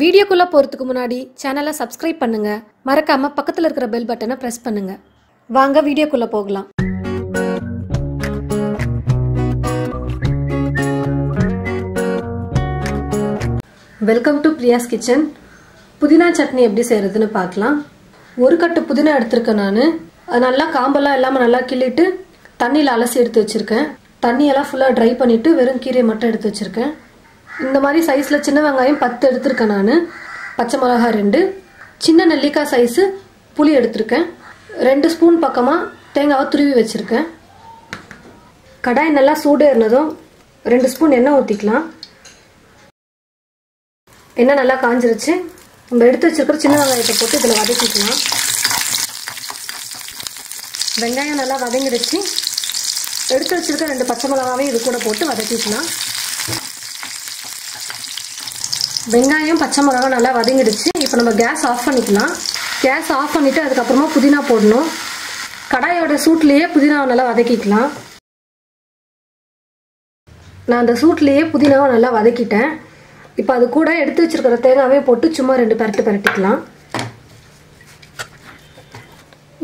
வீடியோக்குள்ள போறதுக்கு முன்னாடி சேனலை சப்ஸ்கிரைப் பண்ணுங்க. மறக்காம பக்கத்துல இருக்கிற பெல் பட்டனை பிரஸ் பண்ணுங்க. வாங்க வீடியோக்குள்ள போகலாம். Welcome to Priya's kitchen. புதினா சட்னி எப்படி செய்யறதுன்னு பார்க்கலாம். ஒரு கட்டு புதினா எடுத்திருக்கேன் நான். அது நல்லா காம்பெல்லாம் இல்லாமல் நல்லா கிள்ளிட்டு தண்ணியில் அலசி எடுத்து வச்சிருக்கேன். தண்ணியெல்லாம் ஃபுல்லாக ட்ரை பண்ணிட்டு வெறும் கீரையை மட்டும் எடுத்து வச்சிருக்கேன். இந்த மாதிரி சைஸில் சின்ன வெங்காயம் 10 எடுத்திருக்கேன் நான். பச்சை மிளகா 2, சின்ன நெல்லிக்காய் சைஸு புளி எடுத்திருக்கேன். 2 ஸ்பூன் பக்கமாக தேங்காவை துருவி வச்சுருக்கேன். கடாய் நல்லா சூடு ஏறினதும் 2 ஸ்பூன் எண்ணெய் ஊற்றிக்கலாம். எண்ணெய் நல்லா காஞ்சிருச்சு. நம்ம எடுத்து வச்சிருக்கிற சின்ன வெங்காயத்தை போட்டு இதில் வதக்கிக்கலாம். வெங்காயம் நல்லா வதங்கிடுச்சு. எடுத்து வச்சிருக்க 2 பச்சை மிளகாவையும் இது கூட போட்டு வதக்கிக்கலாம். வெங்காயம் பச்சை மிளகா நல்லா வதங்கிடுச்சு. இப்போ நம்ம கேஸ் ஆஃப் பண்ணிக்கலாம். கேஸ் ஆஃப் பண்ணிவிட்டு அதுக்கப்புறமா புதினா போடணும். கடாயோட சூட்லேயே புதினாவை நல்லா வதக்கிக்கலாம். நான் அந்த சூட்லேயே புதினாவை நல்லா வதக்கிட்டேன். இப்போ அது கூட எடுத்து வச்சிருக்கிற தேங்காவே போட்டு சும்மா 2 பரட்டு பரட்டிக்கலாம்.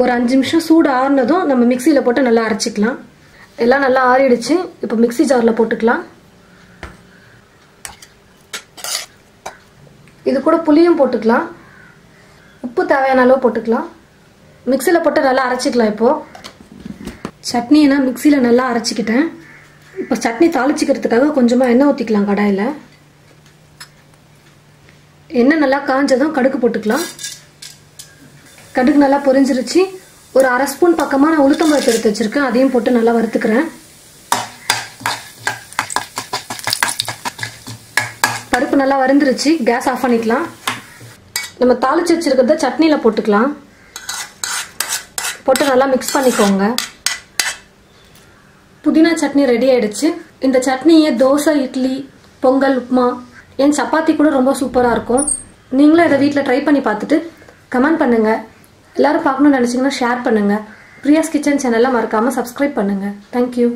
ஒரு 5 நிமிஷம் சூடு ஆறுனதும் நம்ம மிக்சியில் போட்டு நல்லா அரைச்சிக்கலாம். எல்லாம் நல்லா ஆறிடுச்சு. இப்போ மிக்சி ஜாரில் போட்டுக்கலாம். இது கூட புளியும் போட்டுக்கலாம். உப்பு தேவையான அளவு போட்டுக்கலாம். மிக்சியில் போட்டு நல்லா அரைச்சிக்கலாம். இப்போது சட்னியை நான் மிக்சியில் நல்லா அரைச்சிக்கிட்டேன். இப்போ சட்னி தாளிச்சிக்கிறதுக்காக கொஞ்சமாக எண்ணெய் ஊற்றிக்கலாம். கடாயில் எண்ணெய் நல்லா காஞ்சதும் கடுகு போட்டுக்கலாம். கடுகு நல்லா பொரிஞ்சிருச்சு. ஒரு 1/2 ஸ்பூன் பக்கமாக நான் உளுத்தம்பருப்பு எடுத்து வச்சுருக்கேன். அதையும் போட்டு நல்லா வறுத்துக்கிறேன். பருப்பு நல்லா வறுந்துருச்சு. கேஸ் ஆஃப் பண்ணிக்கலாம். நம்ம தாளிச்சு வச்சிருக்கிறத சட்னியில் போட்டுக்கலாம். போட்டு நல்லா மிக்ஸ் பண்ணிக்கோங்க. புதினா சட்னி ரெடி ஆயிடுச்சு. இந்த சட்னியை தோசை, இட்லி, பொங்கல், உப்புமா, என் சப்பாத்தி கூட ரொம்ப சூப்பராக இருக்கும். நீங்களும் இதை வீட்டில் ட்ரை பண்ணி பார்த்துட்டு கமெண்ட் பண்ணுங்க. எல்லாரும் பார்க்கணும்னு நினச்சிங்கன்னா ஷேர் பண்ணுங்க. பிரியாஸ் கிச்சன் சேனலை மறக்காமல் சப்ஸ்கிரைப் பண்ணுங்க. தேங்க்யூ.